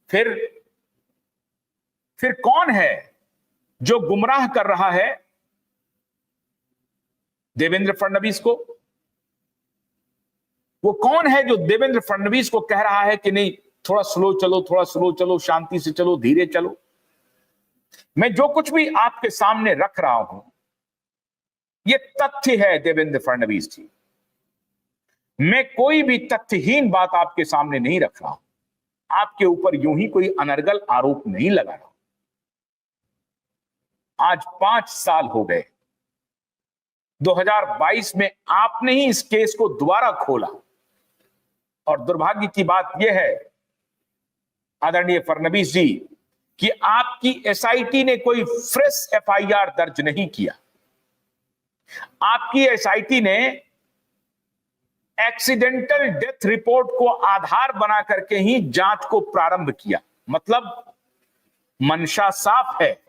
फिर कौन है जो गुमराह कर रहा है देवेंद्र फडणवीस को? वो कौन है जो देवेंद्र फडणवीस को कह रहा है कि नहीं, थोड़ा स्लो चलो, थोड़ा स्लो चलो, शांति से चलो, धीरे चलो? मैं जो कुछ भी आपके सामने रख रहा हूं, ये तथ्य है देवेंद्र फडणवीस जी। मैं कोई भी तथ्यहीन बात आपके सामने नहीं रख रहा हूं, आपके ऊपर यूं ही कोई अनर्गल आरोप नहीं लगा रहा हूं। आज 5 साल हो गए, 2022 में आपने ही इस केस को दोबारा खोला, और दुर्भाग्य की बात यह है आदरणीय फडणवीस जी कि आपकी एसआईटी ने कोई फ्रेश एफआईआर दर्ज नहीं किया। आपकी एसआईटी ने एक्सीडेंटल डेथ रिपोर्ट को आधार बना करके ही जांच को प्रारंभ किया। मतलब मंशा साफ है।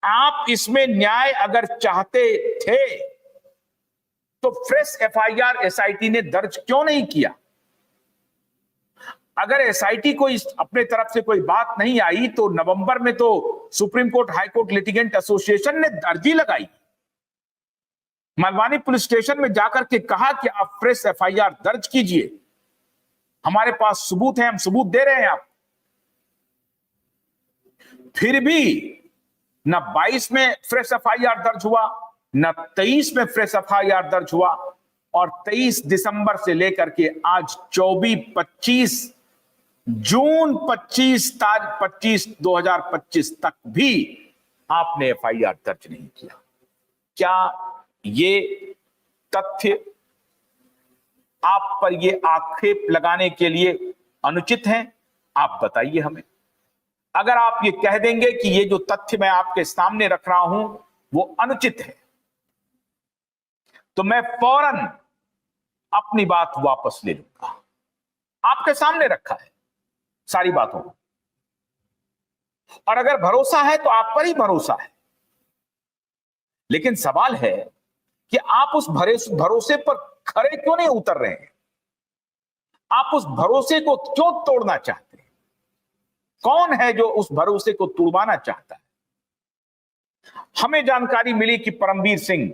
आप इसमें न्याय अगर चाहते थे तो फ्रेश एफआईआर एसआईटी ने दर्ज क्यों नहीं किया? अगर एसआईटी को अपने तरफ से कोई बात नहीं आई तो नवंबर में तो supreme court high court litigant association ने अर्जी लगाई, मलवानी पुलिस स्टेशन में जाकर के कहा कि आप फ्रेश एफआईआर दर्ज कीजिए, हमारे पास सबूत है, हम सबूत दे रहे हैं आप। फिर भी न 22 में फ्रेश एफआईआर दर्ज हुआ, न 23 में फ्रेश एफआईआर दर्ज हुआ, और 23 दिसंबर से लेकर के आज 25 जून 2025 तक भी आपने एफआईआर दर्ज नहीं किया। क्या ये तथ्य आप पर ये आक्षेप लगाने के लिए अनुचित है? आप बताइए हमें। अगर आप ये कह देंगे कि ये जो तथ्य मैं आपके सामने रख रहा हूं वो अनुचित है, तो मैं फौरन अपनी बात वापस ले लूंगा। आपके सामने रखा है सारी बातों को, और अगर भरोसा है तो आप पर ही भरोसा है। लेकिन सवाल है कि आप उस भरोसे पर खरे क्यों नहीं उतर रहे हैं? आप उस भरोसे को क्यों तोड़ना चाहते हैं? कौन है जो उस भरोसे को तोड़वाना चाहता है? हमें जानकारी मिली कि परमवीर सिंह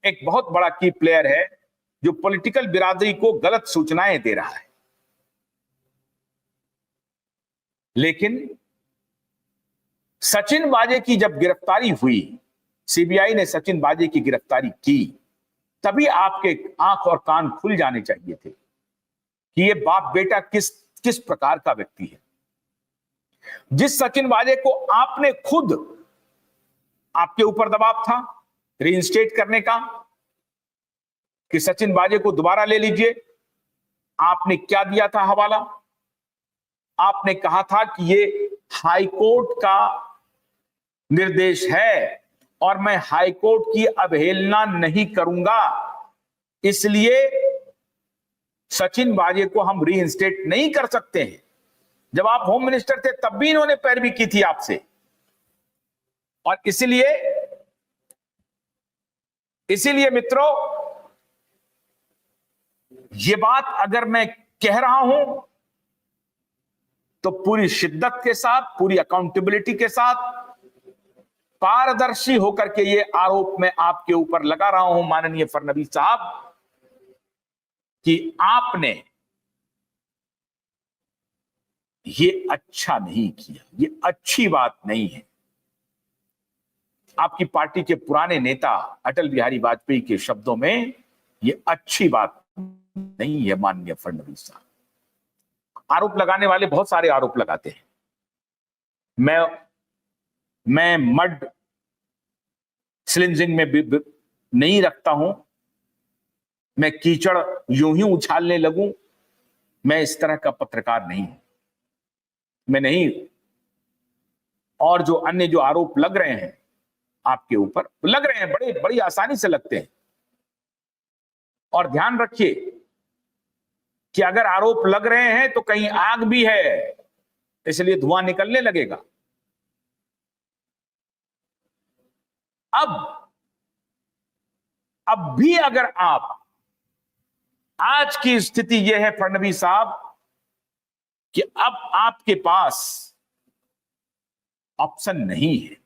एक बहुत बड़ा की प्लेयर है जो पॉलिटिकल बिरादरी को गलत सूचनाएं दे रहा है। लेकिन सचिन वाजे की जब गिरफ्तारी हुई, सीबीआई ने सचिन वाजे की गिरफ्तारी की, तभी आपके आंख और कान खुल जाने चाहिए थे कि ये बाप बेटा किस प्रकार का व्यक्ति है। जिस सचिन वाजे को आपने खुद, आपके ऊपर दबाव था रीइंस्टेट करने का कि सचिन वाजे को दोबारा ले लीजिए, आपने क्या दिया था हवाला? आपने कहा था कि ये हाई कोर्ट का निर्देश है और मैं हाई कोर्ट की अवहेलना नहीं करूंगा, इसलिए सचिन वाजे को हम रीइंस्टेट नहीं कर सकते हैं। जब आप होम मिनिस्टर थे तब भी इन्होंने पैरवी की थी आपसे, और इसीलिए मित्रों, ये बात अगर मैं कह रहा हूं तो पूरी शिद्दत के साथ, पूरी अकाउंटेबिलिटी के साथ, पारदर्शी होकर के ये आरोप मैं आपके ऊपर लगा रहा हूं माननीय फडणवीस साहब कि आपने ये अच्छा नहीं किया। ये अच्छी बात नहीं है। आपकी पार्टी के पुराने नेता अटल बिहारी वाजपेयी के शब्दों में ये अच्छी बात नहीं है माननीय फडणवीस साहब। आरोप लगाने वाले बहुत सारे आरोप लगाते हैं। मैं मड स्लिंजिंग में भी नहीं रखता हूं, मैं कीचड़ यूं ही उछालने लगूं, मैं इस तरह का पत्रकार नहीं हूं, मैं नहीं। और जो अन्य जो आरोप लग रहे हैं आपके ऊपर, लग रहे हैं, बड़ी आसानी से लगते हैं। और ध्यान रखिए कि अगर आरोप लग रहे हैं तो कहीं आग भी है, इसलिए धुआं निकलने लगेगा। अब भी अगर आप, आज की स्थिति यह है फडणवीस साहब कि अब आपके पास ऑप्शन नहीं है,